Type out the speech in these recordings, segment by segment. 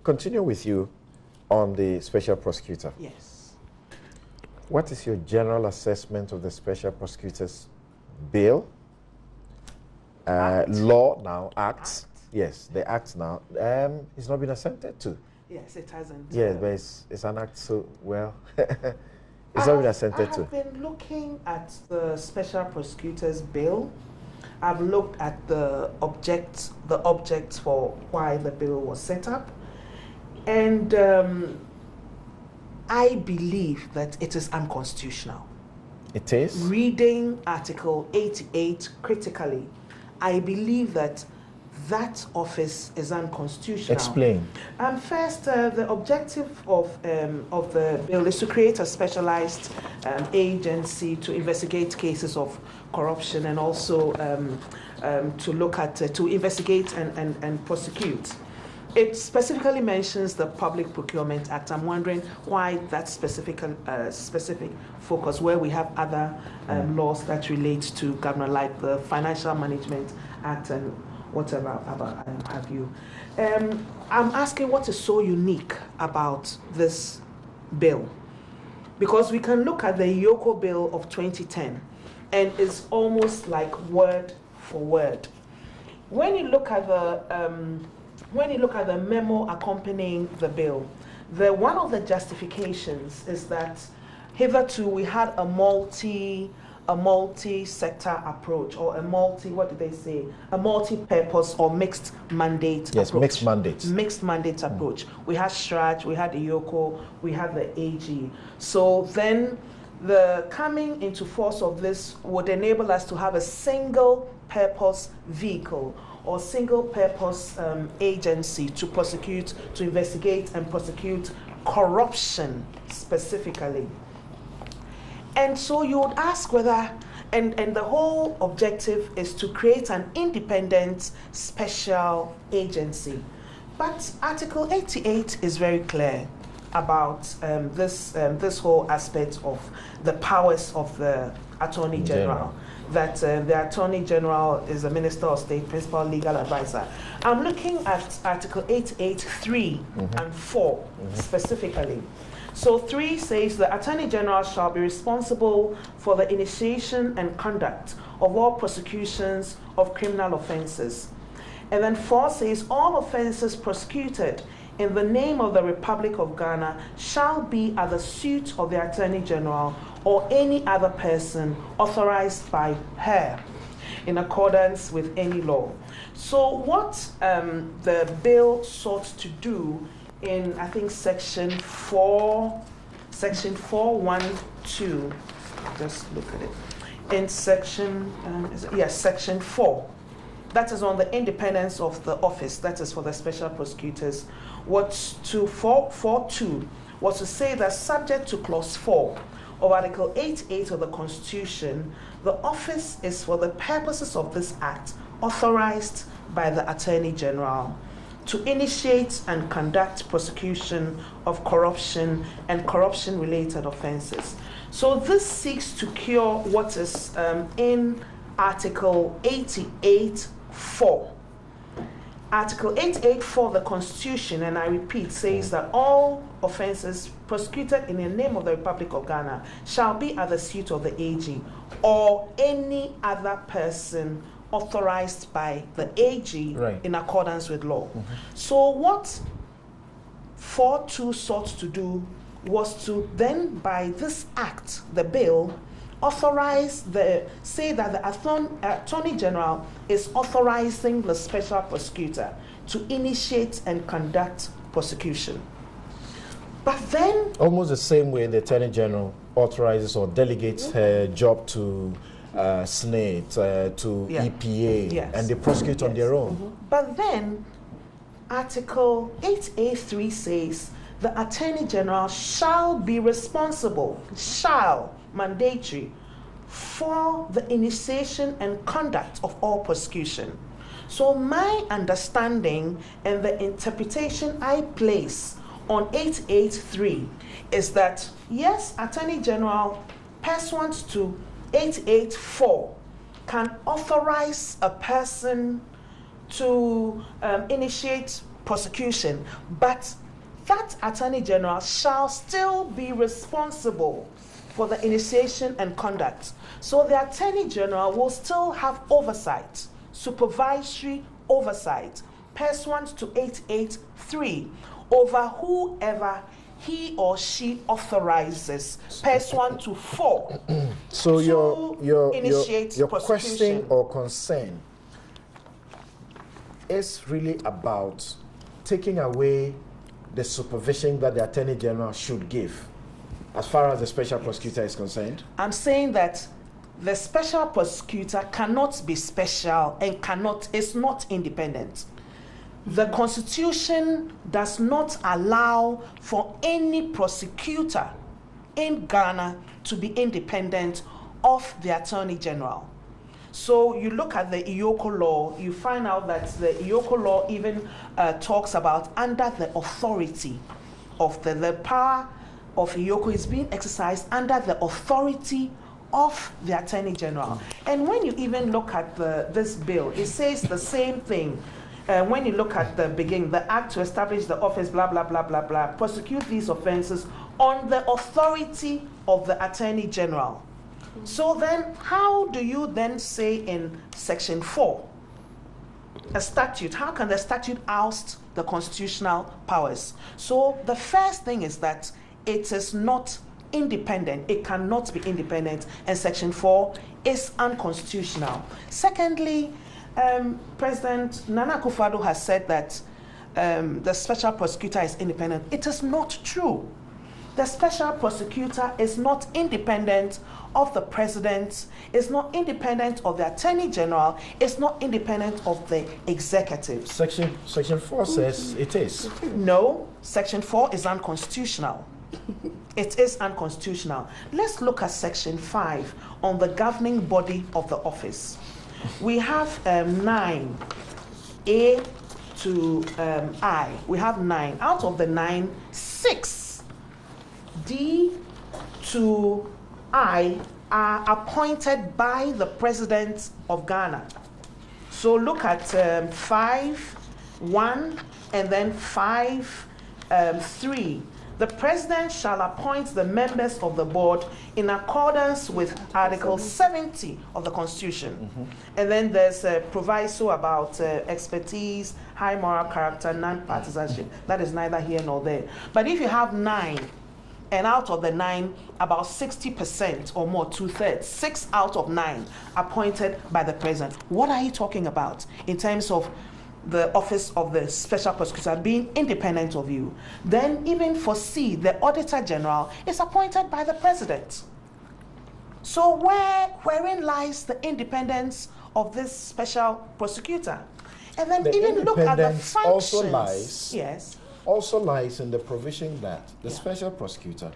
continue with you on the special prosecutor. Yes. What is your general assessment of the special prosecutor's bill? Law now, acts. Yes, the act now. It's not been assented to. Yes, it hasn't. Yes, but it's an act, so, well, it's not been assented to. I have been looking at the special prosecutor's bill. I've looked at the objects for why the bill was set up. And I believe that it is unconstitutional. It is? Reading Article 88 critically, I believe that that office is unconstitutional. Explain. First, the objective of the bill is to create a specialized agency to investigate cases of corruption and also to look at, to investigate and prosecute. It specifically mentions the Public Procurement Act. I'm wondering why that specific focus, where we have other laws that relate to government, like the Financial Management Act and whatever have you. I'm asking what is so unique about this bill, because we can look at the Yoko bill of 2010 and it's almost like word for word. When you look at the memo accompanying the bill, one of the justifications is that hitherto we had a multi-sector approach, or a multi-purpose or mixed mandate approach. Yes, mixed mandates. Mixed mandate approach. We had STRAJ, we had the Yoko, we had the AG. So then the coming into force of this would enable us to have a single-purpose vehicle or single-purpose agency to prosecute, to investigate and prosecute corruption specifically. And so you would ask whether, and the whole objective is to create an independent special agency. But Article 88 is very clear about this whole aspect of the powers of the Attorney General. That the Attorney General is a Minister of State, Principal Legal Advisor. I'm looking at Article 88(3) and 4 specifically. So 3 says the Attorney General shall be responsible for the initiation and conduct of all prosecutions of criminal offences. And then 4 says all offences prosecuted in the name of the Republic of Ghana shall be at the suit of the Attorney General or any other person authorized by her in accordance with any law. So what the bill sought to do in, I think, section 412, just look at it, in section, section 4, that is on the independence of the office, that is for the special prosecutors, was to 442 was to say that subject to clause 4 of Article 88 of the Constitution, the office is for the purposes of this act authorized by the Attorney General to initiate and conduct prosecution of corruption and corruption-related offenses. So this seeks to cure what is in Article 88(4). Article 88(4) of the Constitution, and I repeat, says that all offenses prosecuted in the name of the Republic of Ghana shall be at the suit of the AG or any other person authorized by the AG in accordance with law. So what 4.2 sought to do was to then, by this act, the bill, authorize say that the Attorney General is authorizing the special prosecutor to initiate and conduct prosecution. But then, almost the same way the Attorney General authorizes or delegates her job to SNATE, to EPA, and they prosecute on their own. But then, Article 8A(3) says the Attorney General shall be responsible, mandatory, for the initiation and conduct of all prosecution. So my understanding and the interpretation I place on 883 is that, yes, Attorney General, pursuant to 884, can authorize a person to initiate prosecution, but that Attorney General shall still be responsible for the initiation and conduct. So the Attorney General will still have oversight, supervisory oversight, pursuant to 883, over whoever he or she authorizes, pursuant to 4. So your initiate question or concern is really about taking away the supervision that the Attorney General should give as far as the Special Prosecutor is concerned? I'm saying that the Special Prosecutor cannot be special and is not independent. The Constitution does not allow for any prosecutor in Ghana to be independent of the Attorney General. So you look at the Iyoko law, you find out that the Iyoko law even talks about under the authority of the power of Iyoko is being exercised under the authority of the Attorney General. And when you even look at this bill, it says the same thing. When you look at the beginning, the act to establish the office, blah, blah, blah, blah, blah, prosecute these offenses on the authority of the Attorney General. So then, how do you then say in Section 4, a statute, how can the statute oust the constitutional powers? So the first thing is that it is not independent. It cannot be independent, and Section 4 is unconstitutional. Secondly, President Nana Akufo-Addo has said that the Special Prosecutor is independent. It is not true. The Special Prosecutor is not independent of the President, is not independent of the Attorney General, is not independent of the Executive. Section 4 says it is. No, Section 4 is unconstitutional. It is unconstitutional. Let's look at Section 5 on the governing body of the office. We have 9, A to I. We have 9. Out of the 9, 6, D to I, are appointed by the President of Ghana. So look at 5, 1, and then 5, 3. The President shall appoint the members of the board in accordance with Article 70 of the Constitution. And then there's a proviso about expertise, high moral character, non-partisanship. That is neither here nor there. But if you have 9, and out of the 9, about 60% or more, 2/3, 6 out of 9 appointed by the President. What are you talking about in terms of the office of the Special Prosecutor being independent of you? Then even for C, the Auditor General is appointed by the President. So wherein lies the independence of this Special Prosecutor? And then the even look at the functions. Also lies in the provision that the Special Prosecutor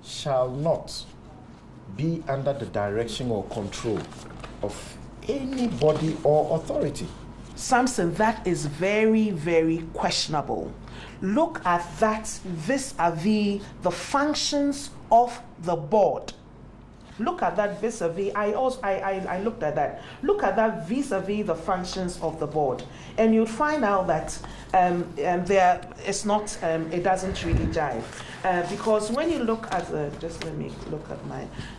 shall not be under the direction or control of any body or authority. Samson, that is very, very questionable. Look at that vis-a-vis the functions of the board. Look at that vis-a-vis. I looked at that. Look at that vis-a-vis the functions of the board, and you'd find out that it's not. It doesn't really jive, because when you look at just let me look at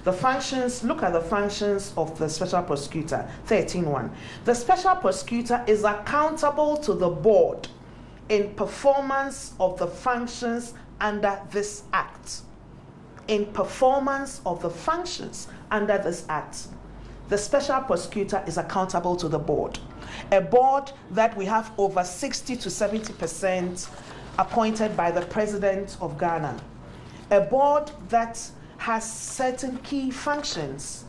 the functions. Look at the functions of the Special Prosecutor. 13.1. The Special Prosecutor is accountable to the board in performance of the functions under this Act. In performance of the functions under this Act, the Special Prosecutor is accountable to the board. A board that we have over 60 to 70% appointed by the President of Ghana. A board that has certain key functions.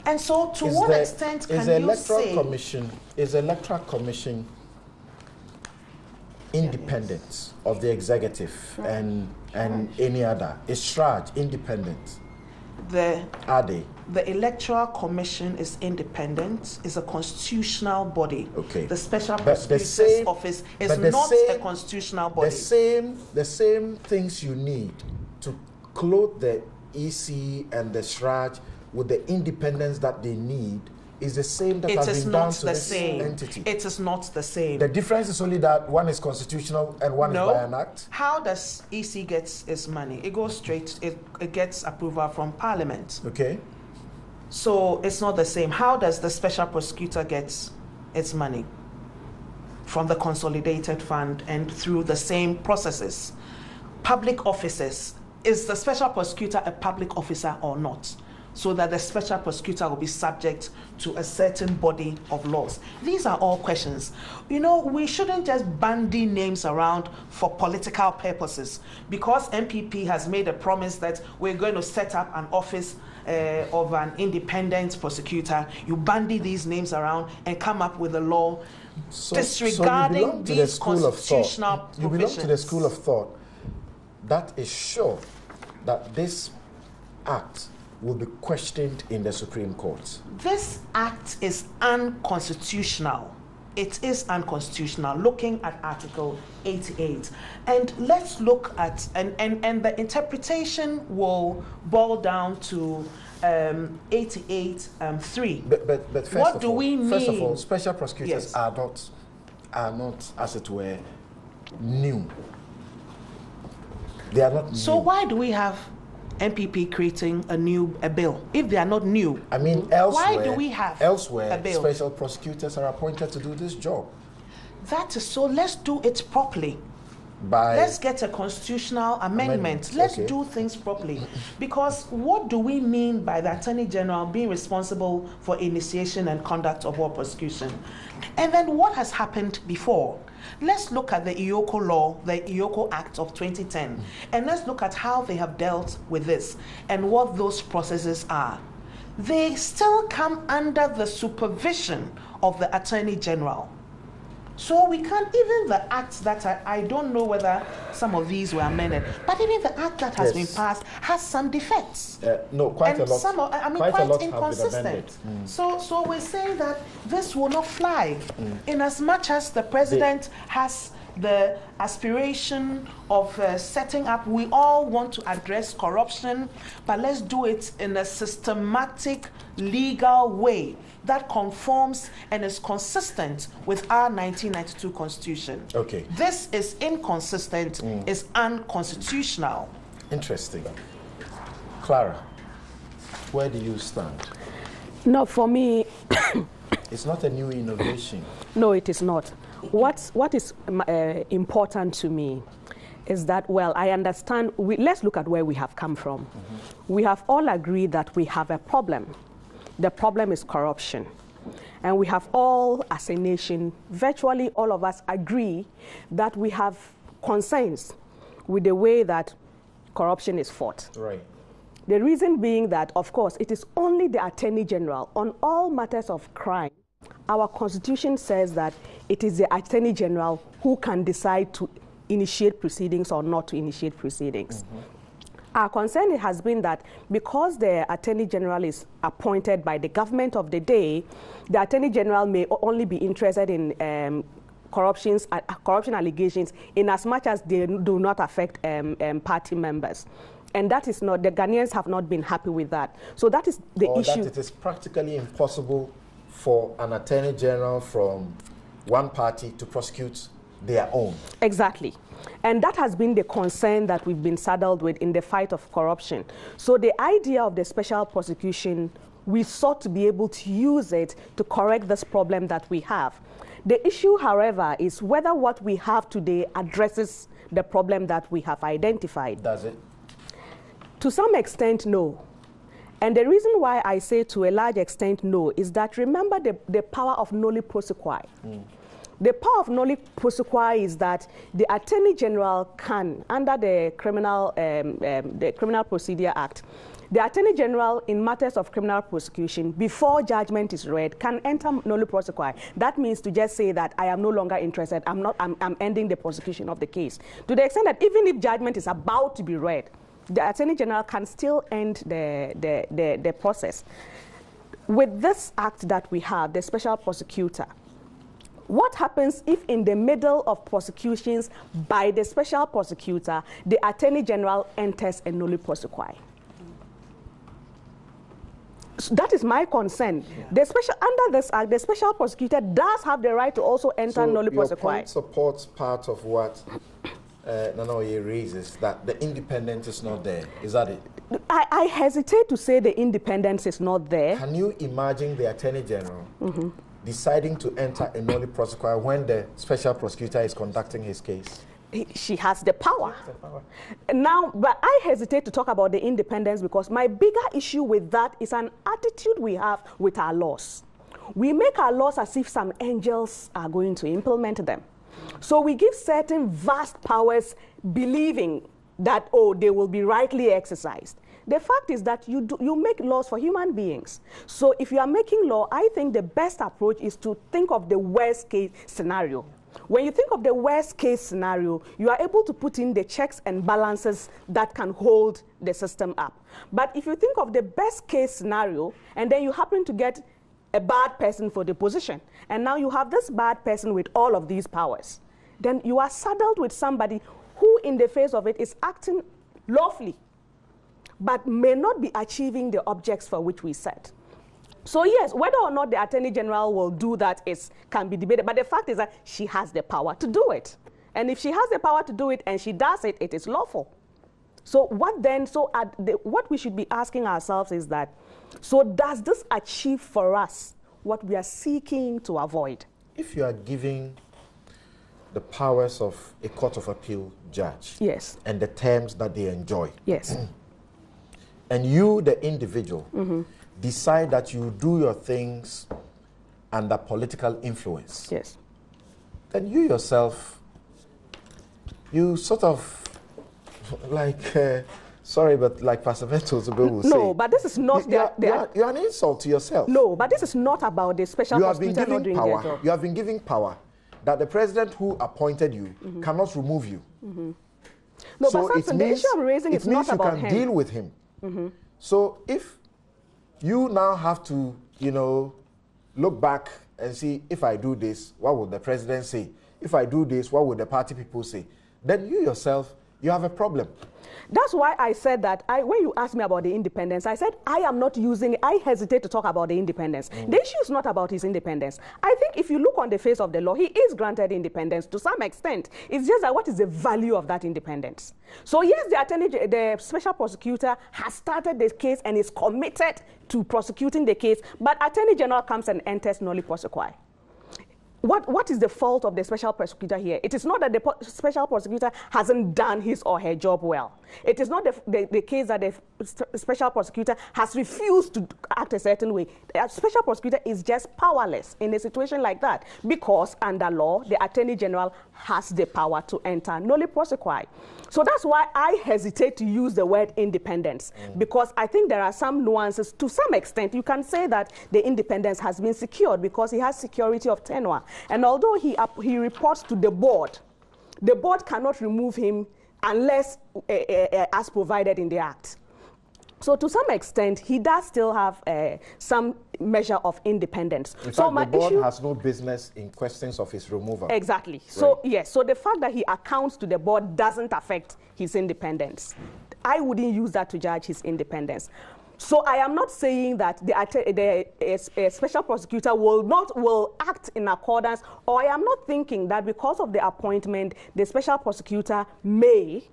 And so to what extent can you say... Is the Electoral Commission independent of the executive and any other? Is SRAJ independent? Are they? The Electoral Commission is independent, is a constitutional body. Okay. The Special Prosecutor's Office is not a constitutional body. The same things you need to clothe the EC and the SRAJ with the independence that they need is the same that has been done to this entity? It is not the same. The difference is only that one is constitutional and one is by an act? How does EC get its money? It goes straight, it gets approval from Parliament. Okay. So it's not the same. How does the special prosecutor get its money? From the consolidated fund and through the same processes. Public officers. Is the special prosecutor a public officer or not? So that the special prosecutor will be subject to a certain body of laws. These are all questions. You know, we shouldn't just bandy names around for political purposes. Because MPP has made a promise that we're going to set up an office of an independent prosecutor. You bandy these names around and come up with a law disregarding these constitutional provisions. You belong to the school of thought that is sure that this act will be questioned in the Supreme Court. This act is unconstitutional. It is unconstitutional, looking at Article 88. And let's look at, and the interpretation will boil down to 88.3. But what do we mean? First of all, special prosecutors are not, as it were, new. They are not new. So why do we have MPP creating a bill if they are not new? I mean, elsewhere, why do we have elsewhere a bill? Special prosecutors are appointed to do this job. That is so. Let's do it properly. Let's get a constitutional amendment. Let's do things properly. Because what do we mean by the Attorney General being responsible for initiation and conduct of war prosecution? And then what has happened before? Let's look at the IOCO law, the IOCO Act of 2010, and let's look at how they have dealt with this and what those processes are. They still come under the supervision of the Attorney General. So we can't, even the acts that I don't know whether some of these were amended, but even the act that has been passed has some defects. No, quite a lot. Some of, I mean, quite inconsistent. So we're saying that this will not fly, in as much as the president has the aspiration of setting up. We all want to address corruption, but let's do it in a systematic, legal way that conforms and is consistent with our 1992 Constitution. Okay. This is inconsistent, is unconstitutional. Interesting. Clara, where do you stand? No, for me... It's not a new innovation. No, it is not. What is important to me is that, well, I understand, let's look at where we have come from. We have all agreed that we have a problem. The problem is corruption. And we have all, as a nation, virtually all of us agree that we have concerns with the way that corruption is fought. Right. The reason being that, of course, it is only the Attorney General on all matters of crime. Our Constitution says that it is the Attorney General who can decide to initiate proceedings or not to initiate proceedings. Our concern has been that because the Attorney General is appointed by the government of the day, the Attorney General may only be interested in corruption allegations in as much as they do not affect party members. And that is not, the Ghanaians have not been happy with that. So that is the issue. That it is practically impossible for an Attorney General from one party to prosecute their own. Exactly. And that has been the concern that we've been saddled with in the fight of corruption. So the idea of the special prosecution, we sought to be able to use it to correct this problem that we have. The issue, however, is whether what we have today addresses the problem that we have identified. Does it? To some extent, no. And the reason why I say to a large extent no is that, remember the power of noli prosequi. The power of noli prosequi is that the Attorney General can, under the Criminal Procedure Act, the Attorney General, in matters of criminal prosecution, before judgment is read, can enter noli prosequi. That means to just say that I am no longer interested, I'm ending the prosecution of the case. To the extent that even if judgment is about to be read, the Attorney General can still end the process. With this act that we have, the special prosecutor, what happens if in the middle of prosecutions by the special prosecutor, the Attorney General enters a noli prosequi? That is my concern. Yeah. Under this act, the special prosecutor does have the right to also enter nolli prosequi. Your point supports part of what Nanoye raises, that the independence is not there. Is that it? I hesitate to say the independence is not there. Can you imagine the Attorney General deciding to enter a nolli prosequi when the special prosecutor is conducting his case? She has the power. Now, but I hesitate to talk about the independence because my bigger issue with that is an attitude we have with our laws. We make our laws as if some angels are going to implement them. So we give certain vast powers believing that, oh, they will be rightly exercised. The fact is that you make laws for human beings. So if you are making law, I think the best approach is to think of the worst case scenario. When you think of the worst case scenario, you are able to put in the checks and balances that can hold the system up. But if you think of the best case scenario, and then you happen to get a bad person for the position, and now you have this bad person with all of these powers, then you are saddled with somebody who in the face of it is acting lawfully, but may not be achieving the objects for which we set. So yes, whether or not the Attorney General will do that can be debated, but the fact is that she has the power to do it. And if she has the power to do it and she does it, it is lawful. So what we should be asking ourselves is that, so does this achieve for us what we are seeking to avoid? If you are giving the powers of a court of appeal judge, yes, and the terms that they enjoy, yes, and you, the individual, decide that you do your things under political influence, yes, then you yourself, you sort of like, sorry, but like Pastor Ventos will say. No, but this is not... You're an insult to yourself. No, but this is not about the special prosecutor not doing their job. You have been giving power that the president who appointed you cannot remove you. No, so but the issue I'm raising is not about him. It means you can deal with him. So if you now have to, look back and see, if I do this, what will the president say? If I do this, what will the party people say? Then you yourself, you have a problem. That's why I said that when you asked me about the independence, I said I hesitate to talk about the independence. The issue is not about his independence. I think if you look on the face of the law, he is granted independence to some extent. It's just that what is the value of that independence? So yes, the special prosecutor has started the case and is committed to prosecuting the case, but Attorney General comes and enters nolli prosequi. What is the fault of the special prosecutor here? It is not that the special prosecutor hasn't done his or her job well. It is not the case that the special prosecutor has refused to act a certain way. The special prosecutor is just powerless in a situation like that because under law, the Attorney General has the power to enter nolli prosequi. So that's why I hesitate to use the word independence because I think there are some nuances. To some extent, you can say that the independence has been secured because he has security of tenure. And although he reports to the board cannot remove him unless as provided in the Act. So to some extent, he does still have some measure of independence. In fact, the board has no business in questions of his removal. Exactly. So yes, so the fact that he accounts to the board doesn't affect his independence. I wouldn't use that to judge his independence. So I am not saying that the special prosecutor will act in accordance, or I am not thinking that because of the appointment, the special prosecutor may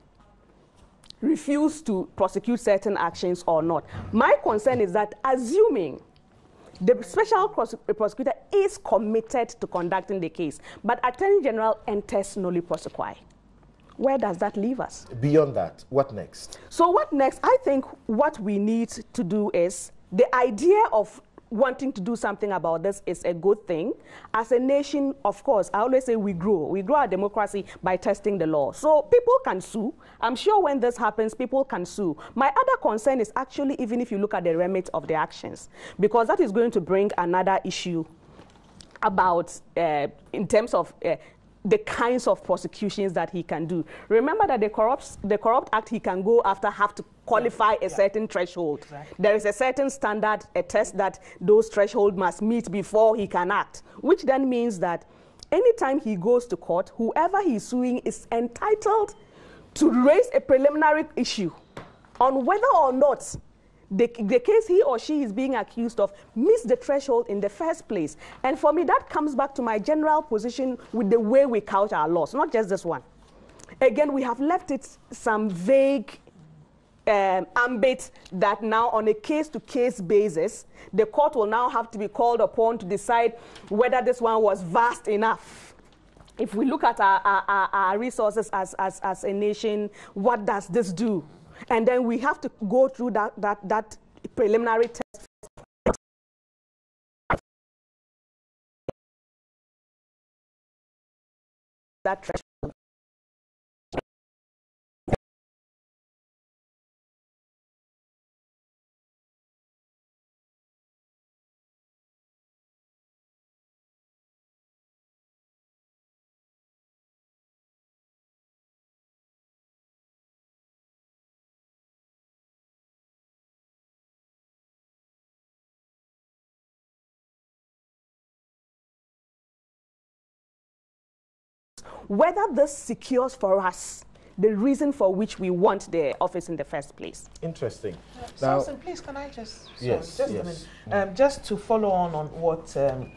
refuse to prosecute certain actions or not. My concern is that assuming the special prosecutor is committed to conducting the case, but Attorney General enters nolli prosequi, where does that leave us? Beyond that, what next? So what next? I think what we need to do is, the idea of wanting to do something about this is a good thing. As a nation, of course, I always say we grow. We grow our democracy by testing the law. So people can sue. I'm sure when this happens, people can sue. My other concern is actually, even if you look at the remit of the actions, because that is going to bring another issue about, in terms of the kinds of prosecutions that he can do. Remember that the Corrupt Act, he can go after have to qualify a certain threshold. Exactly. There is a certain standard, a test that those thresholds must meet before he can act, which then means that anytime he goes to court, whoever he's suing is entitled to raise a preliminary issue on whether or not the case he or she is being accused of missed the threshold in the first place. And for me, that comes back to my general position with the way we couch our laws, not just this one. Again, we have left it some vague ambit that now on a case-to-case basis, the court will now have to be called upon to decide whether this one was vast enough. If we look at our resources as a nation, what does this do? And then we have to go through that preliminary test. That threshold. Whether this secures for us the reason for which we want the office in the first place. Interesting. Susan, please, can I just... Yes, sorry, yes. A minute. Just to follow on what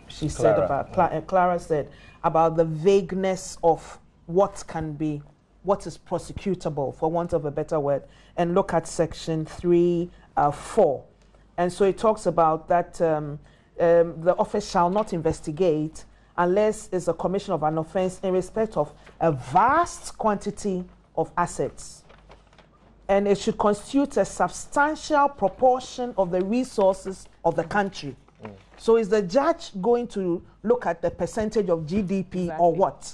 she said about... Clara said about the vagueness of what is prosecutable, for want of a better word, and look at section 3(4). And so it talks about that the office shall not investigate unless it's a commission of an offense in respect of a vast quantity of assets. And it should constitute a substantial proportion of the resources of the country. So is the judge going to look at the percentage of GDP or what?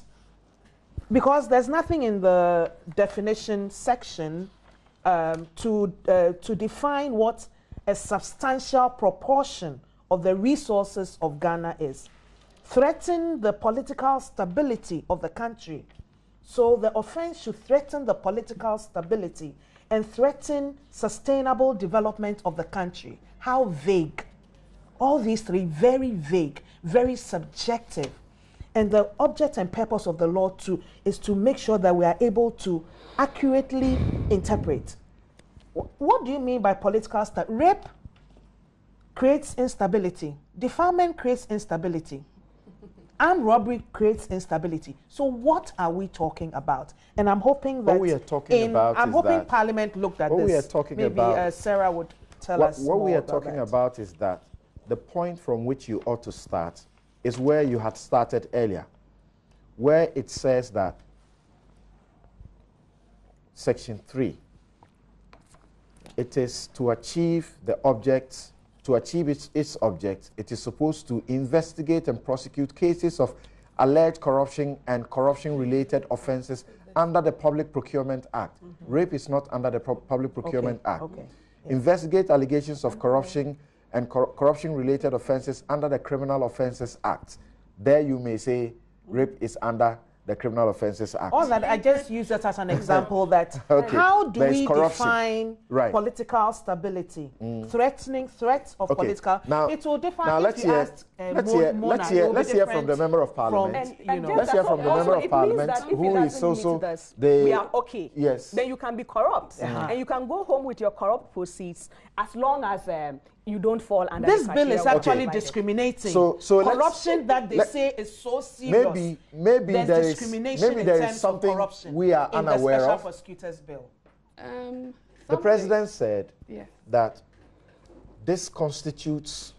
Because there's nothing in the definition section to define what a substantial proportion of the resources of Ghana is. Threaten the political stability of the country. So the offense should threaten the political stability and threaten sustainable development of the country. How vague. All these three, very vague, very subjective. And the object and purpose of the law is to make sure that we are able to accurately interpret. What do you mean by political stability? Rape creates instability. Defilement creates instability. Armed robbery creates instability. So what are we talking about? And I'm hoping that I'm hoping Parliament looked at this. What we are talking Maybe about, Sarah would tell us what more we are about talking that. about is that the point from which you ought to start is where you had started earlier, where it says that section 3, it is to achieve the object. To achieve its object, it is supposed to investigate and prosecute cases of alleged corruption and corruption-related offenses under the Public Procurement Act. Rape is not under the Public Procurement Act. Investigate allegations of corruption and corruption-related offenses under the Criminal Offences Act. There you may say rape is under the Criminal Offences Act. All that, I just use that as an example that how do we define political stability? Threatening threats of political... Now, it will differ let's hear from the Member of Parliament. Let's hear from the Member of Parliament who is also... We are okay. Yes. Then you can be corrupt. And you can go home with your corrupt proceeds as long as... you don't fall under this bill is actually discriminating. So corruption that they say is so serious. Maybe there is something we are unaware of. In the Special Prosecutor's Bill. The President said that this constitutes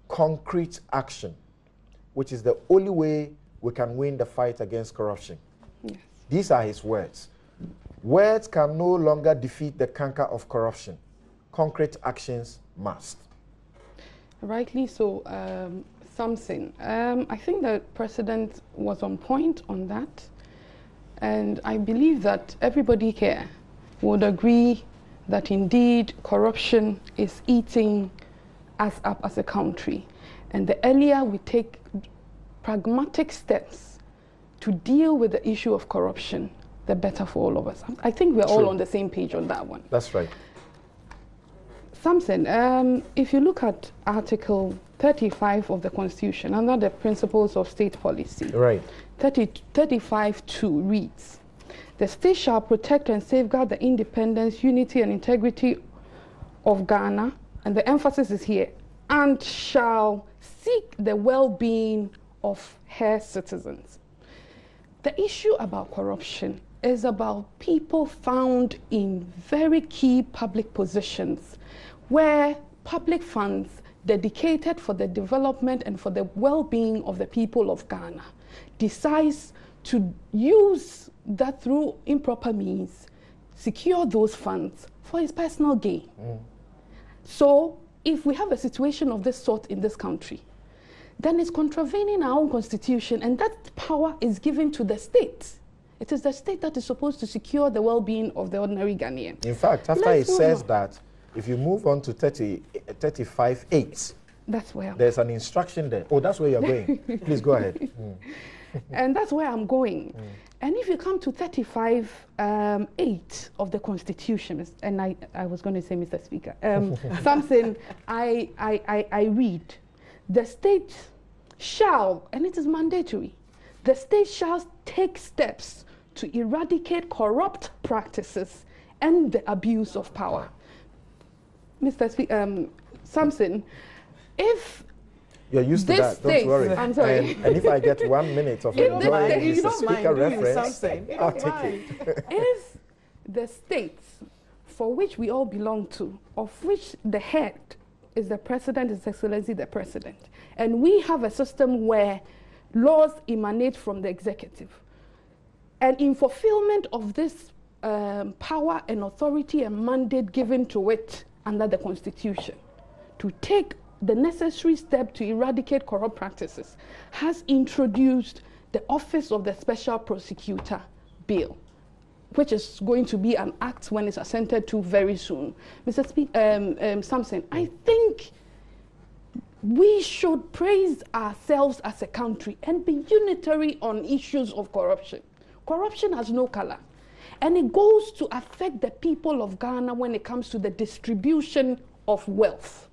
concrete action, which is the only way we can win the fight against corruption. Yes. These are his words. Words can no longer defeat the canker of corruption. Concrete actions must. Rightly so, Samson. I think the President was on point on that, and I believe that everybody here would agree that indeed corruption is eating us up as a country, and the earlier we take pragmatic steps to deal with the issue of corruption, the better for all of us. I think we're all on the same page on that one. That's right. Samson, if you look at Article 35 of the Constitution, under the principles of state policy, 35(2) reads, "The state shall protect and safeguard the independence, unity, and integrity of Ghana, and the emphasis is here, and shall seek the well-being of her citizens. The issue about corruption is about people found in very key public positions where public funds dedicated for the development and for the well-being of the people of Ghana decides to use that through improper means, secure those funds for his personal gain. So if we have a situation of this sort in this country, then it's contravening our own constitution, and that power is given to the state. It is the state that is supposed to secure the well-being of the ordinary Ghanaian. In fact, after it says that, if you move on to 35.8, that's where there's an instruction there. Oh, that's where you're going. Please go ahead. And that's where I'm going. And if you come to 35.8 of the Constitution, and I was going to say, Mr. Speaker, something I read, the state shall, and it is mandatory, the state shall take steps to eradicate corrupt practices and the abuse of power. Mr. Samson, if you're used to that, don't worry. I'm sorry. And if I get 1 minute of enjoying Mr. Speaker reference, I'll take it. If the states for which we all belong to, of which the head is the President, His Excellency the President, and we have a system where laws emanate from the executive, and in fulfillment of this power and authority and mandate given to it under the Constitution, to take the necessary step to eradicate corrupt practices, has introduced the Office of the Special Prosecutor Bill, which is going to be an act when it's assented to very soon. Mr. Samson, I think we should praise ourselves as a country and be unitary on issues of corruption. Corruption has no color, and it goes to affect the people of Ghana when it comes to the distribution of wealth,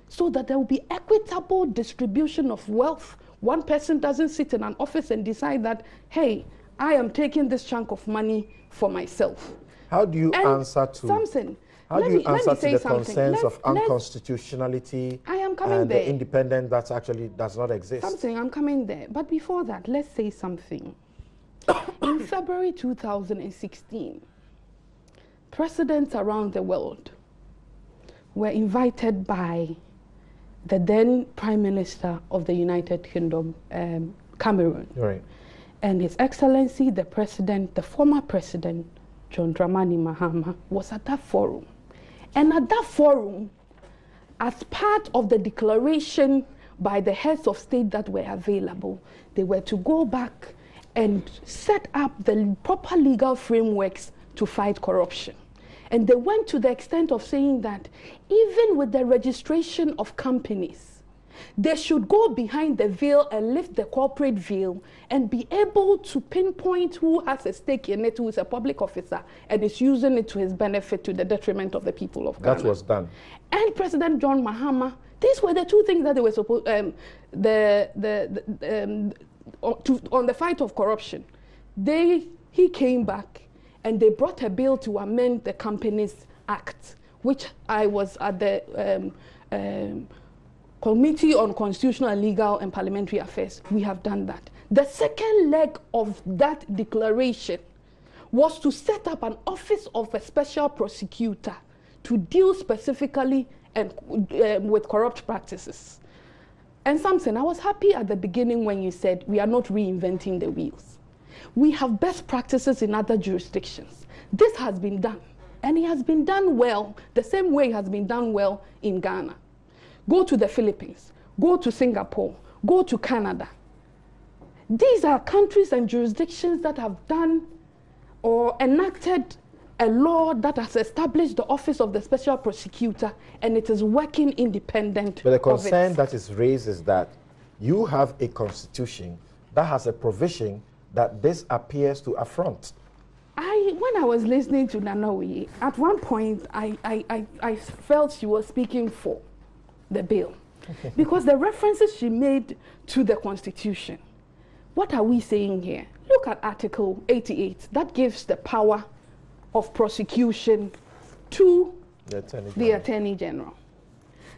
so that there will be equitable distribution of wealth. One person doesn't sit in an office and decide that, hey, I am taking this chunk of money for myself. How do you answer to Samson? How do you answer to the concerns of unconstitutionality and the independence that actually does not exist? Something, I'm coming there. But before that, let's say something. In February 2016, presidents around the world were invited by the then Prime Minister of the United Kingdom, Cameroon. Right. And His Excellency, the President, the former President, John Dramani Mahama, was at that forum. And at that forum, as part of the declaration by the heads of state that were available, they were to go back and set up the proper legal frameworks to fight corruption. And they went to the extent of saying that even with the registration of companies, they should go behind the veil and lift the corporate veil and be able to pinpoint who has a stake in it, who is a public officer, and is using it to his benefit to the detriment of the people of Ghana. That was done. And President John Mahama, these were the two things that they were supposed, on the fight of corruption. He came back and they brought a bill to amend the Companies Act, which I was at the Committee on Constitutional, Legal and Parliamentary Affairs. We have done that. The second leg of that declaration was to set up an Office of a Special Prosecutor to deal specifically with corrupt practices. And Samson, I was happy at the beginning when you said we are not reinventing the wheels. We have best practices in other jurisdictions. This has been done, and it has been done well, the same way it has been done well in Ghana. Go to the Philippines, go to Singapore, go to Canada. These are countries and jurisdictions that have done or enacted a law that has established the Office of the Special Prosecutor, and it is working independent. But the concern that is raised is that you have a constitution that has a provision that this appears to affront. When I was listening to Nanoye, at one point I felt she was speaking for the bill because the references she made to the Constitution. What are we saying here? Look at Article 88. That gives the power of prosecution to the Attorney General.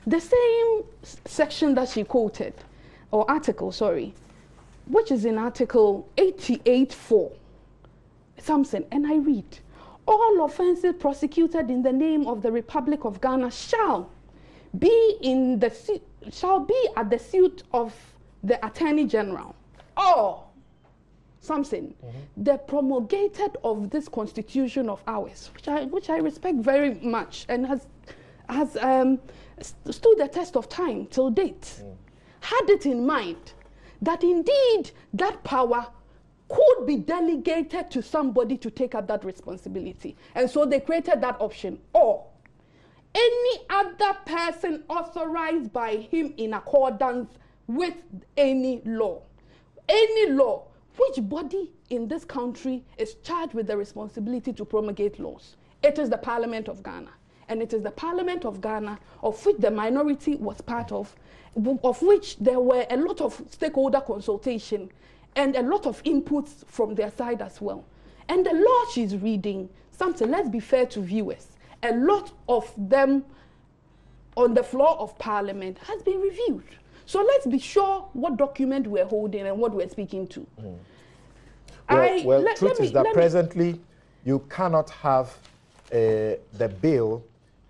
The same section that she quoted, or article, sorry, which is in Article 88.4, something, and I read, all offences prosecuted in the name of the Republic of Ghana shall be at the suit of the Attorney General, or something, the promulgated of this constitution of ours, which I respect very much and has stood the test of time till date, had it in mind that indeed that power could be delegated to somebody to take up that responsibility. And so they created that option, or any other person authorized by him in accordance with any law. Any law. Which body in this country is charged with the responsibility to promulgate laws? It is the Parliament of Ghana. And it is the Parliament of Ghana, of which the minority was part of which there were a lot of stakeholder consultation and a lot of inputs from their side as well. And the law she's reading, something, let's be fair to viewers, a lot of them on the floor of Parliament has been reviewed. So let's be sure what document we're holding and what we're speaking to. Truth is that presently you cannot have the bill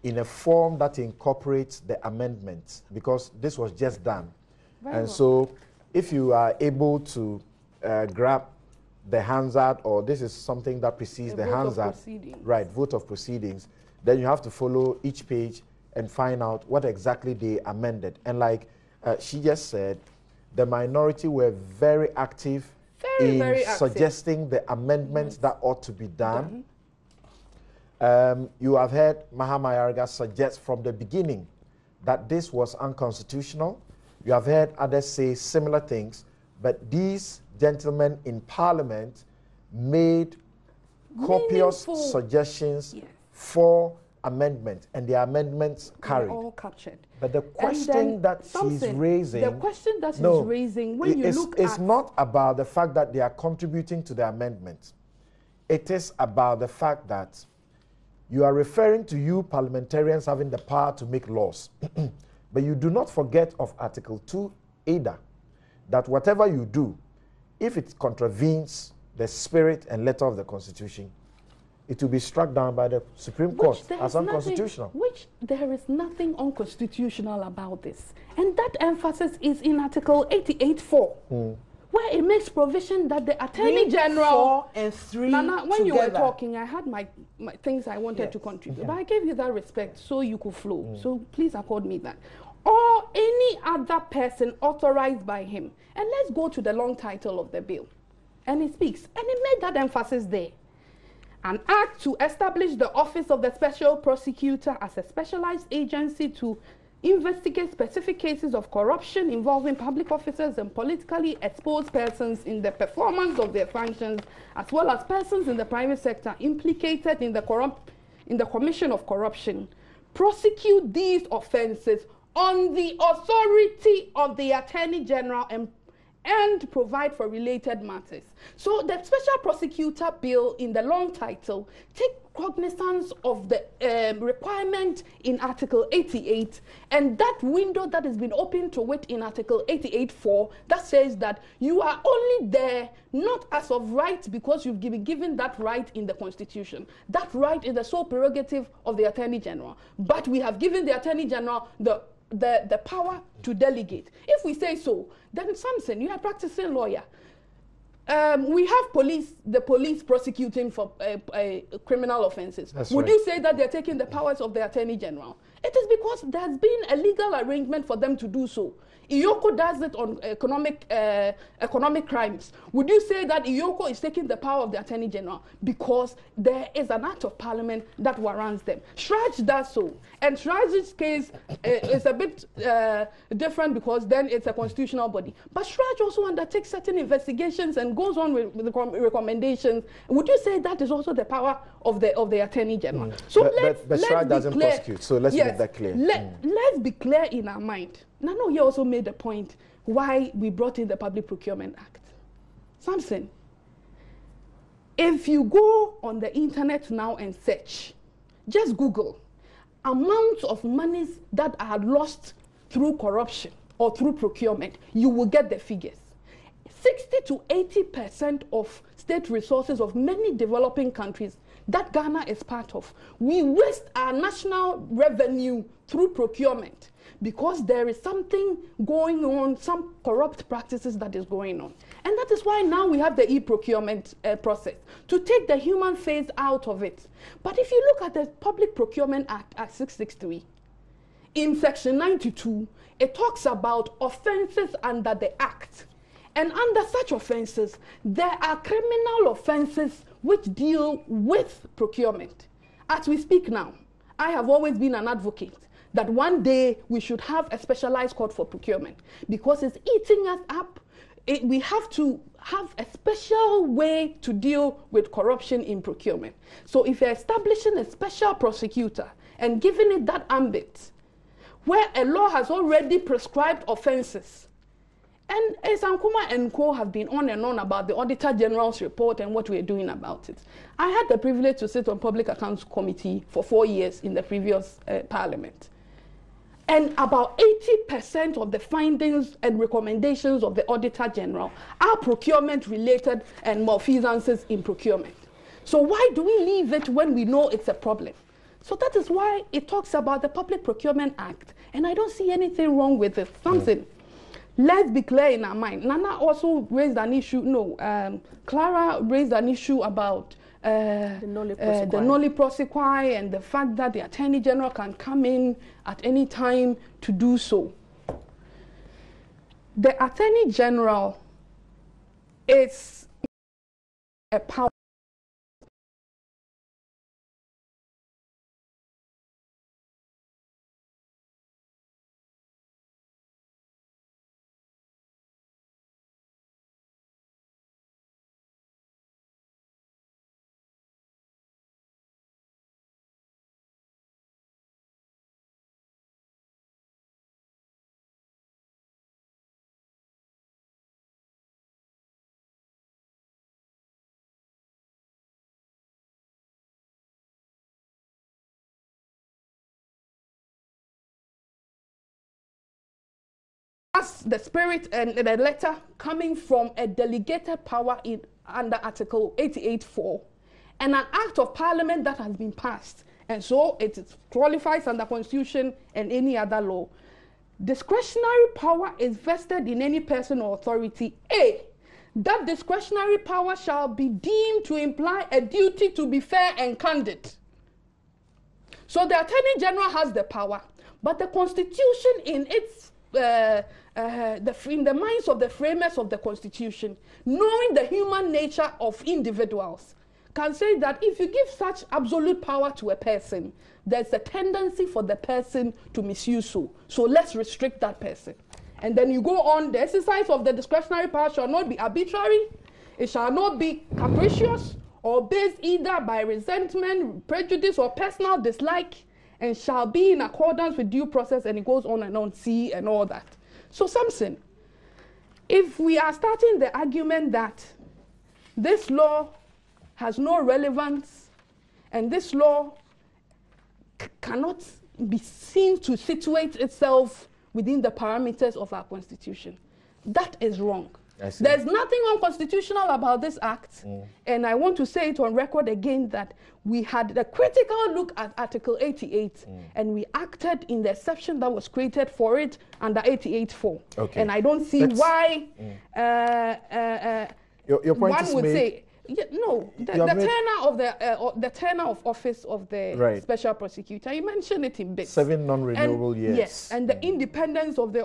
in a form that incorporates the amendments, because this was just done. So if you are able to grab the Hansard, or this is something that precedes the Hansard, right, vote of proceedings, then you have to follow each page and find out what exactly they amended. And like she just said, the minority were very active in suggesting the amendments that ought to be done. You have heard Mahama Ayariga suggest from the beginning that this was unconstitutional. You have heard others say similar things, but these gentlemen in Parliament made copious suggestions for amendment, and the amendments carried. All captured. But the question that she's raising, when you look at, it's not about the fact that they are contributing to the amendment. It is about the fact that you are referring to you parliamentarians having the power to make laws. But you do not forget of Article 2 either, that whatever you do, if it contravenes the spirit and letter of the Constitution, it will be struck down by the Supreme Court as unconstitutional. There is nothing unconstitutional about this. And that emphasis is in Article 88.4, where it makes provision that the Attorney General... 4 and 3 Nana, when together. you were talking, I had my things I wanted to contribute. But I gave you that respect so you could flow. So please accord me that. Or any other person authorized by him. And let's go to the long title of the bill. And it speaks. And it made that emphasis there. An act to establish the Office of the Special Prosecutor as a specialized agency to investigate specific cases of corruption involving public officers and politically exposed persons in the performance of their functions, as well as persons in the private sector implicated in the commission of corruption. Prosecute these offences on the authority of the Attorney General and provide for related matters. So the Special Prosecutor Bill in the long title take cognizance of the requirement in Article 88 and that window that has been opened to it in Article 88.4 that says that you are only there not as of right because you've been given that right in the Constitution. That right is the sole prerogative of the Attorney General. But we have given the Attorney General the power to delegate. If we say so, then something, you are practicing lawyer. We have the police prosecuting for criminal offenses. Would you say that they're taking the powers of the Attorney General? It is because there's been a legal arrangement for them to do so. Iyoko does it on economic crimes. Would you say that Iyoko is taking the power of the Attorney General? Because there is an act of Parliament that warrants them. Shraj does so. And Shraj's case is a bit different because then it's a constitutional body. But Shraj also undertakes certain investigations and goes on with the recommendations. Would you say that is also the power of the Attorney General? So but Shraj doesn't prosecute, so let's make that clear. Let's be clear in our mind. Nano here also made the point why we brought in the Public Procurement Act. Samson, if you go on the internet now and search, just Google amounts of monies that are lost through corruption or through procurement, you will get the figures. 60 to 80% of state resources of many developing countries that Ghana is part of, we waste our national revenue through procurement because there is something going on, some corrupt practices that is going on. And that is why now we have the e-procurement process, to take the human face out of it. But if you look at the Public Procurement Act, Act 663, in Section 92, it talks about offenses under the Act. And under such offenses, there are criminal offenses which deal with procurement. As we speak now, I have always been an advocate that one day we should have a specialized court for procurement because it's eating us up. We have to have a special way to deal with corruption in procurement. So if you're establishing a special prosecutor and giving it that ambit, where a law has already prescribed offenses, and Sankuma and Co have been on and on about the Auditor General's report and what we're doing about it. I had the privilege to sit on Public Accounts Committee for 4 years in the previous Parliament. And about 80% of the findings and recommendations of the Auditor General are procurement related and malfeasances in procurement. So why do we leave it when we know it's a problem? So that is why it talks about the Public Procurement Act. And I don't see anything wrong with it. Something. Let's be clear in our mind. Nana also raised an issue, Clara raised an issue about the noli prosequi and the fact that the Attorney General can come in at any time to do so. The Attorney General is a power. The spirit and the letter coming from a delegated power under Article 88(4) and an act of Parliament that has been passed, and so it qualifies under Constitution and any other law. Discretionary power is vested in any person or authority. A, that discretionary power shall be deemed to imply a duty to be fair and candid. So the Attorney General has the power, but the Constitution in its in the minds of the framers of the Constitution, knowing the human nature of individuals, can say that if you give such absolute power to a person, there's a tendency for the person to misuse so. So let's restrict that person. And then you go on, the exercise of the discretionary power shall not be arbitrary, it shall not be capricious, or based either by resentment, prejudice, or personal dislike, and shall be in accordance with due process, and it goes on and on, C and all that. So Samson, if we are starting the argument that this law has no relevance and this law cannot be seen to situate itself within the parameters of our Constitution, that is wrong. There's nothing unconstitutional about this act, and I want to say it on record again that we had a critical look at Article 88, and we acted in the exception that was created for it under 88(4). Okay. And I don't see why your point one is would made. say, the tenure of office of the special prosecutor. You mentioned it in bits. 7 non-renewable years. Yes, and the independence of the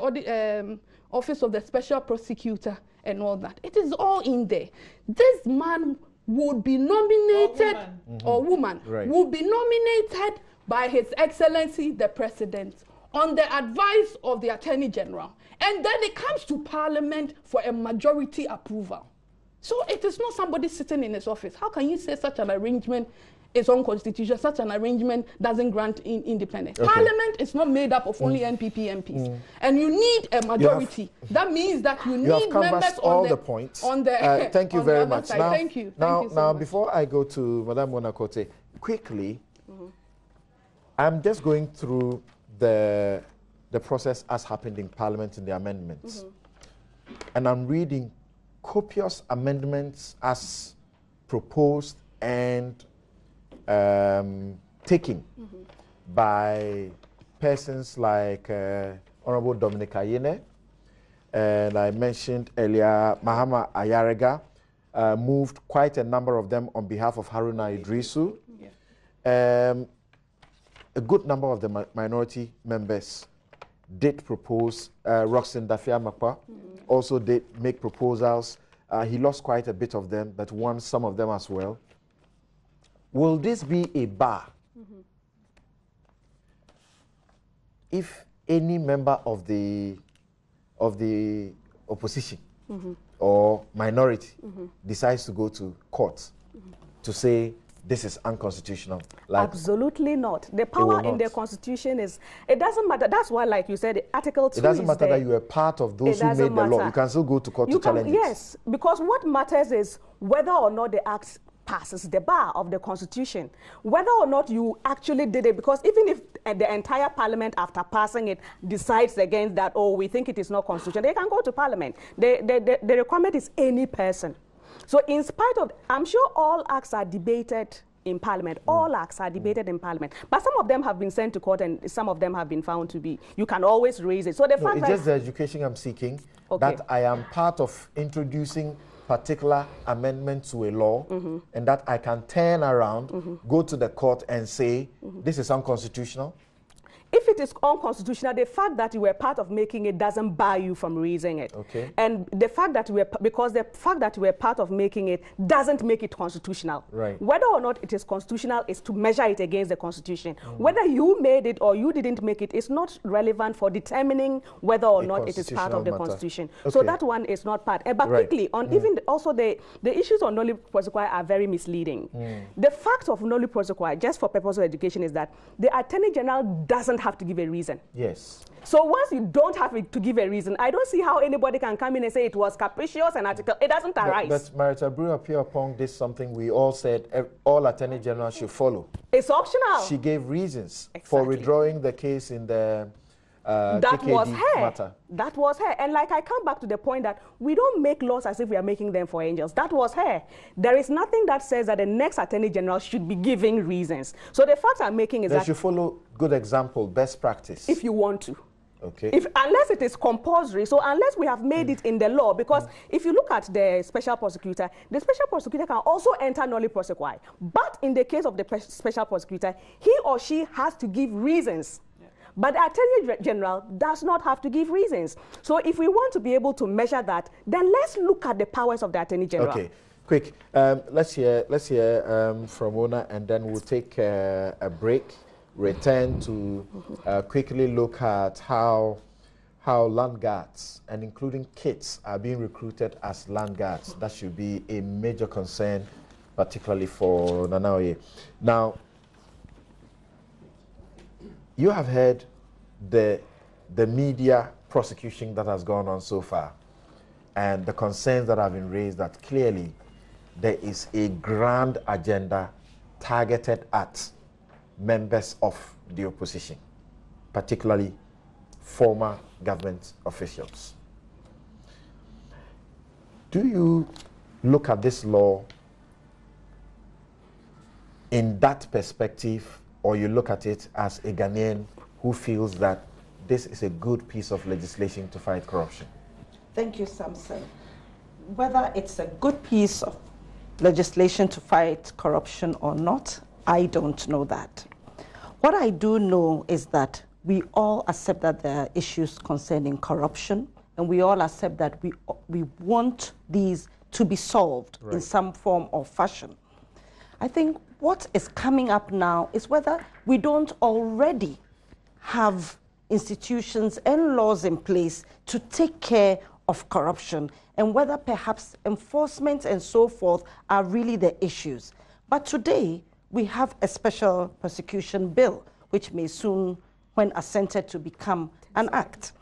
office of the special prosecutor and all that. It is all in there. This man would be nominated, or woman, would be nominated by His Excellency the President on the advice of the Attorney General. And then it comes to Parliament for a majority approval. So it is not somebody sitting in his office. How can you say such an arrangement is unconstitutional? Such an arrangement doesn't grant independence. Okay. Parliament is not made up of only NPP MPs. And you need a majority. That means that you need members all the points. Thank you very much. Now, thank you. Now, before I go to Madame Monakote, quickly, I'm just going through the process as happened in Parliament in the amendments. And I'm reading copious amendments as proposed and taken by persons like Honorable Dominic Ayine, and I mentioned earlier Mahama Ayarega, moved quite a number of them on behalf of Haruna Idrisu. A good number of the minority members did propose. Roxanne Dafia Makwa also did make proposals. He lost quite a bit of them, but won some of them as well. Will this be a bar if any member of the opposition or minority decides to go to court to say this is unconstitutional? Like, absolutely not. The power in the Constitution is, it doesn't matter. That's why, like you said, Article 2 it doesn't matter that you are part of those who made the law. You can still go to court to challenge it. Yes, because what matters is whether or not the act passes the bar of the Constitution, whether or not you actually did it, because even if the entire Parliament, after passing it, decides against that, oh, we think it is not constitutional, they can go to Parliament. The requirement is any person. So in spite of, I'm sure all acts are debated in Parliament. All acts are debated in Parliament. But some of them have been sent to court and some of them have been found to be, you can always raise it. So the fact it's that... just the education I'm seeking, that I am part of introducing particular amendment to a law, and that I can turn around, go to the court and say, this is unconstitutional. If it is unconstitutional, the fact that you were part of making it doesn't bar you from raising it. Okay. And the fact that the fact that you were part of making it doesn't make it constitutional. Right. Whether or not it is constitutional is to measure it against the Constitution. Whether you made it or you didn't make it is not relevant for determining whether or not it is part of the Constitution. Okay. So that one is not part. But quickly, on even also the issues on nolli prosequi are very misleading. The fact of nolli prosequi, just for purpose of education, is that the Attorney General doesn't have to give a reason. Yes. So once you don't have to give a reason, I don't see how anybody can come in and say it was capricious and article. It doesn't arise. But Marita Brewer appear upon this something we all said all Attorney Generals should follow. It's optional. She gave reasons for withdrawing the case in the that KKD was her. matter. That was her. And like I come back to the point that we don't make laws as if we are making them for angels. That was her. There is nothing that says that the next Attorney General should be giving reasons. So the fact I'm making is that that you follow good example, best practice. if you want to. Okay. Unless it is compulsory, so unless we have made it in the law, because if you look at the special prosecutor can also enter nolli prosequi. But in the case of the special prosecutor, he or she has to give reasons. But the Attorney General does not have to give reasons. So if we want to be able to measure that, then let's look at the powers of the Attorney General. Okay, quick. Let's hear from Ona, and then we'll take a break. Return to quickly look at how land guards, and including kids, are being recruited as land guards. That should be a major concern, particularly for Nanaoye. Now, you have heard the media prosecution that has gone on so far, and the concerns that have been raised that clearly there is a grand agenda targeted at members of the opposition, particularly former government officials. Do you look at this law in that perspective, or you look at it as a Ghanaian who feels that this is a good piece of legislation to fight corruption? Thank you, Samson. Whether it's a good piece of legislation to fight corruption or not, I don't know that. What I do know is that we all accept that there are issues concerning corruption, and we all accept that we want these to be solved in some form or fashion. I think what is coming up now is whether we don't already have institutions and laws in place to take care of corruption, and whether perhaps enforcement and so forth are really the issues. But today, we have a special prosecution bill, which may soon, when assented to, become an act.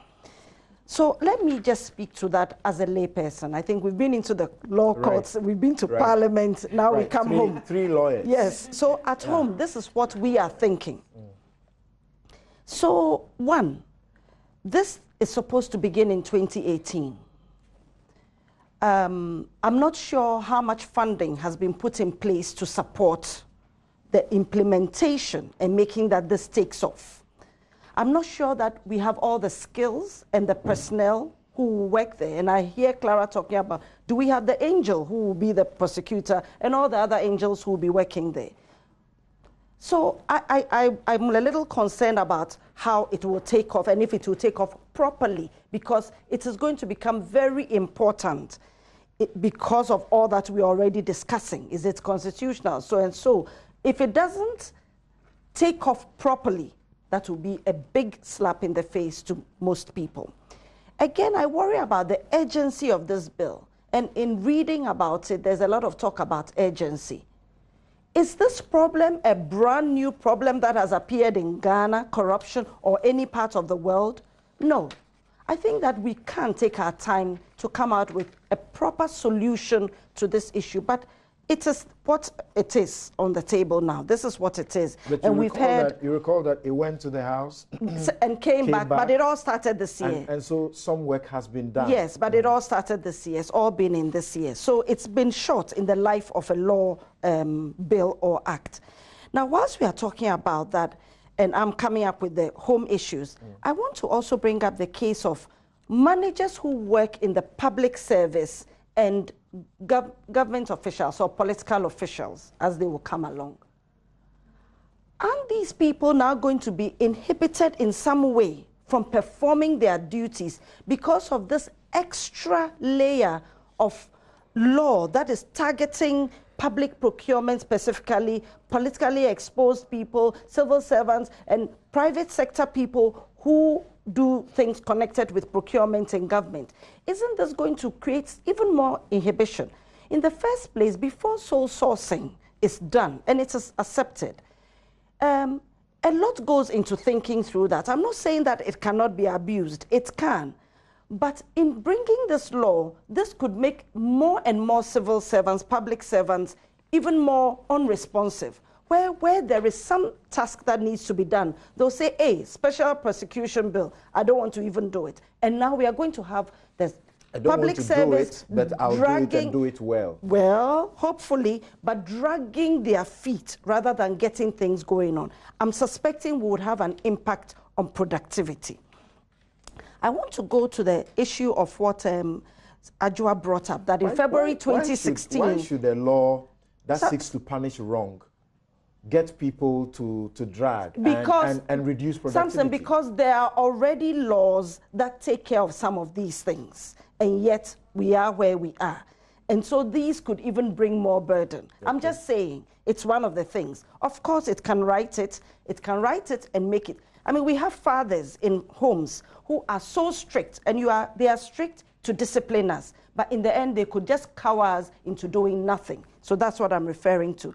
So let me just speak to that as a layperson. I think we've been into the law courts, we've been to Parliament, now we come home. Three lawyers. Yes, so at home, this is what we are thinking. So, one, this is supposed to begin in 2018. I'm not sure how much funding has been put in place to support the implementation and making that this takes off. I'm not sure that we have all the skills and the personnel who will work there. And I hear Clara talking about, do we have the angel who will be the prosecutor and all the other angels who will be working there? So I'm a little concerned about how it will take off and if it will take off properly, because it is going to become very important because of all that we're already discussing. Is it constitutional? So and so. If it doesn't take off properly, that will be a big slap in the face to most people. Again, I worry about the urgency of this bill. And in reading about it, there's a lot of talk about urgency. Is this problem a brand new problem that has appeared in Ghana, corruption, or any part of the world? No. I think that we can take our time to come out with a proper solution to this issue. But it is what it is on the table now. This is what it is. But and we've heard... You recall that it went to the House? and came back, but it all started this year. And so some work has been done. Yes, but it all started this year. It's all been in this year. So it's been short in the life of a law bill or act. Now, whilst we are talking about that, and I'm coming up with the home issues, I want to also bring up the case of managers who work in the public service and government officials or political officials as they will come along. Aren't these people now going to be inhibited in some way from performing their duties because of this extra layer of law that is targeting public procurement, specifically politically exposed people, civil servants, and private sector people who do things connected with procurement and government? Isn't this going to create even more inhibition? In the first place, before sole sourcing is done and it is accepted, a lot goes into thinking through that. I'm not saying that it cannot be abused. It can. But in bringing this law, this could make more and more civil servants, public servants, even more unresponsive. Where there is some task that needs to be done, they'll say, hey, special prosecution bill, I don't want to even do it. And now we are going to have the public service do it, but I'll dragging, do it and do it well. Well, hopefully, but dragging their feet rather than getting things going on. I'm suspecting we would have an impact on productivity. I want to go to the issue of what Adjoa brought up, that in February 2016... Why should a law that seeks to punish wrong get people to drag and reduce productivity? Samson, because there are already laws that take care of some of these things, and yet we are where we are. And so these could even bring more burden. Okay. I'm just saying, it's one of the things. Of course, it can write it and make it. I mean, we have fathers in homes who are so strict, and they are strict to discipline us. But in the end, they could just cower us into doing nothing. So that's what I'm referring to.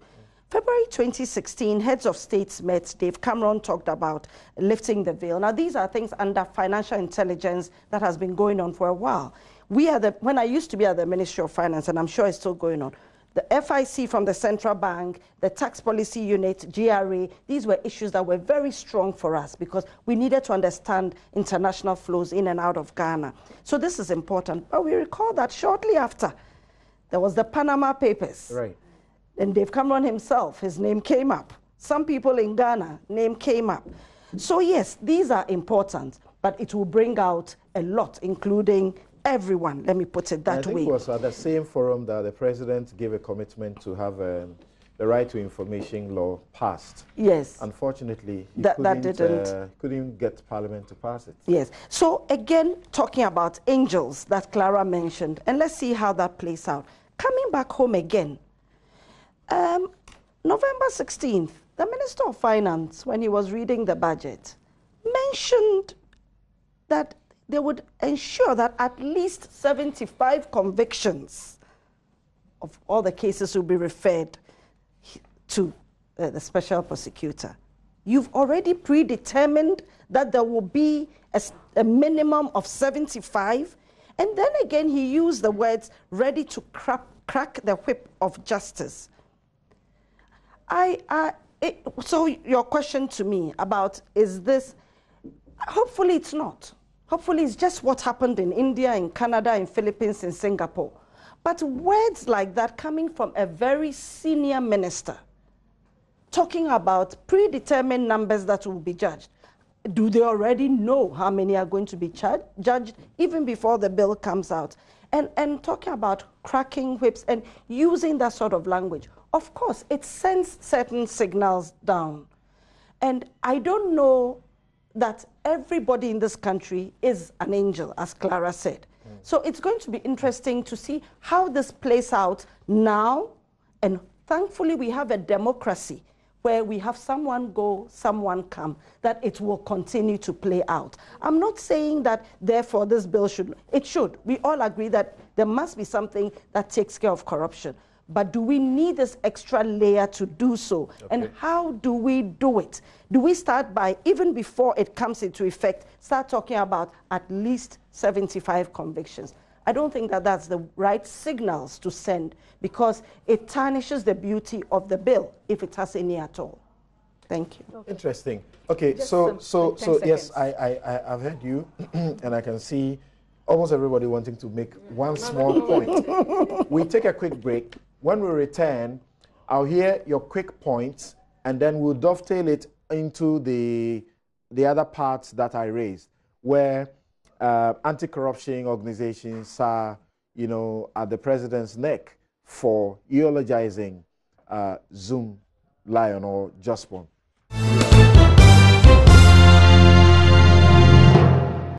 February 2016, heads of states met. Dave Cameron talked about lifting the veil. Now, these are things under financial intelligence that has been going on for a while. When I used to be at the Ministry of Finance, and I'm sure it's still going on, the FIC from the central bank, the tax policy unit, GRA, these were issues that were very strong for us because we needed to understand international flows in and out of Ghana. So this is important. But we recall that shortly after, there was the Panama Papers. Right. And Dave Cameron himself, his name came up. Some people in Ghana, name came up. So yes, these are important, but it will bring out a lot, including everyone, let me put it that way. I think it was at the same forum that the president gave a commitment to have the right to information law passed. Yes. Unfortunately, he couldn't get Parliament to pass it. Yes. So again, talking about angels that Clara mentioned, and let's see how that plays out. Coming back home again, November 16th, the Minister of Finance, when he was reading the budget, mentioned that they would ensure that at least 75 convictions of all the cases will be referred to the special prosecutor. You've already predetermined that there will be a minimum of 75. And then again, he used the words, ready to crack the whip of justice. So your question to me about, is this, Hopefully it's not. Hopefully it's just what happened in India, in Canada, in Philippines, in Singapore. But words like that coming from a very senior minister, talking about predetermined numbers that will be judged. Do they already know how many are going to be judged even before the bill comes out? And talking about cracking whips and using that sort of language. Of course, it sends certain signals down. And I don't know that everybody in this country is an angel, as Clara said. So it's going to be interesting to see how this plays out now. And thankfully, we have a democracy where we have someone go, someone come, that it will continue to play out. I'm not saying that, therefore, this bill should. It should. We all agree that there must be something that takes care of corruption. But do we need this extra layer to do so? Okay. And how do we do it? Do we start by, even before it comes into effect, start talking about at least 75 convictions? I don't think that that's the right signals to send, because it tarnishes the beauty of the bill, if it has any at all. Thank you. Okay. Interesting. Okay, so yes, I've heard you, and I can see almost everybody wanting to make one small point. We take a quick break. When we return, I'll hear your quick points, and then we'll dovetail it into the other parts that I raised, where anti-corruption organizations are, at the president's neck for eulogizing Zoom Lion or Jospon.